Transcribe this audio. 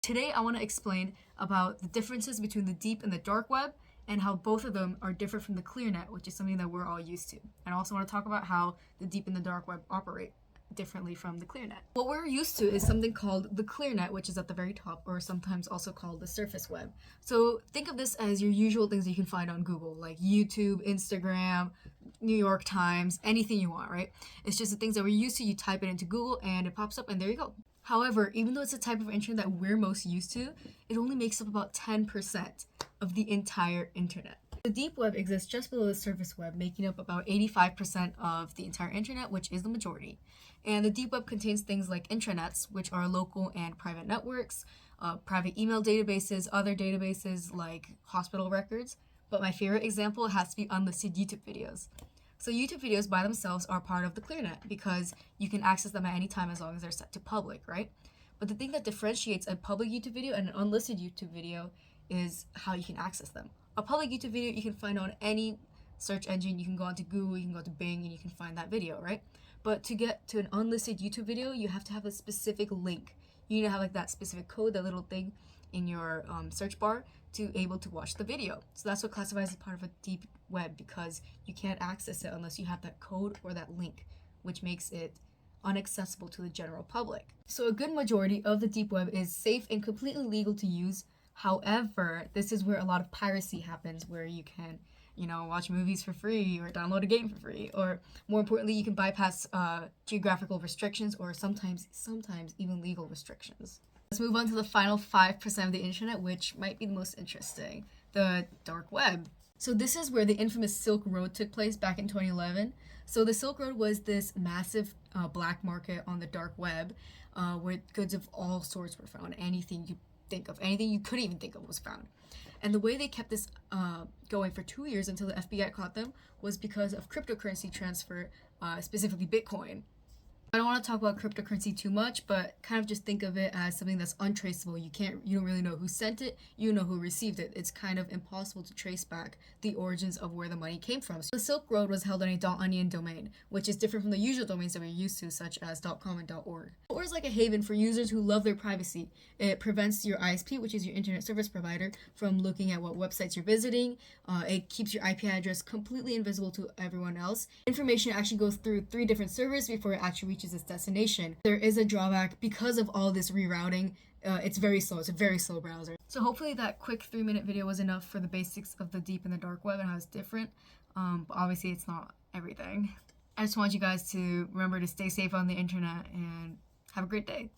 Today I want to explain about the differences between the deep and the dark web and how both of them are different from the clear net, which is something that we're all used to. And I also want to talk about how the deep and the dark web operate differently from the clear net. What we're used to is something called the clear net, which is at the very top, or sometimes also called the surface web. So think of this as your usual things that you can find on Google, like YouTube, Instagram, New York Times, anything you want, right? It's just the things that we're used to. You type it into Google and it pops up and there you go. However, even though it's a type of internet that we're most used to, it only makes up about 10% of the entire internet. The deep web exists just below the surface web, making up about 85% of the entire internet, which is the majority. And the deep web contains things like intranets, which are local and private networks, private email databases, other databases like hospital records. But my favorite example has to be unlisted YouTube videos. So YouTube videos by themselves are part of the ClearNet because you can access them at any time as long as they're set to public, right? But the thing that differentiates a public YouTube video and an unlisted YouTube video is how you can access them. A public YouTube video you can find on any search engine. You can go onto Google, you can go to Bing, and you can find that video, right? But to get to an unlisted YouTube video, you have to have a specific link. You need to have like that specific code, that little thing in your search bar to able to watch the video. So that's what classifies as part of a deep web, because you can't access it unless you have that code or that link, which makes it inaccessible to the general public. So a good majority of the deep web is safe and completely legal to use. However, this is where a lot of piracy happens, where you can, watch movies for free or download a game for free, or more importantly, you can bypass geographical restrictions or sometimes even legal restrictions. Let's move on to the final 5% of the internet, which might be the most interesting, the dark web. So this is where the infamous Silk Road took place back in 2011. So the Silk Road was this massive black market on the dark web where goods of all sorts were found. Anything you think of, anything you couldn't even think of was found. And the way they kept this going for 2 years until the FBI caught them was because of cryptocurrency transfer, specifically Bitcoin. I don't want to talk about cryptocurrency too much, but kind of just think of it as something that's untraceable. You don't really know who sent it, you know who received it. It's kind of impossible to trace back the origins of where the money came from. So the Silk Road was held on a .onion domain, which is different from the usual domains that we're used to, such as .com and .org. Or is like a haven for users who love their privacy. It prevents your ISP, which is your internet service provider, from looking at what websites you're visiting. It keeps your IP address completely invisible to everyone else. Information actually goes through 3 different servers before it actually reaches its destination. There is a drawback because of all this rerouting. It's very slow. It's a very slow browser. So hopefully that quick 3-minute video was enough for the basics of the deep and the dark web and how it's different. But obviously it's not everything. I just want you guys to remember to stay safe on the internet and have a great day.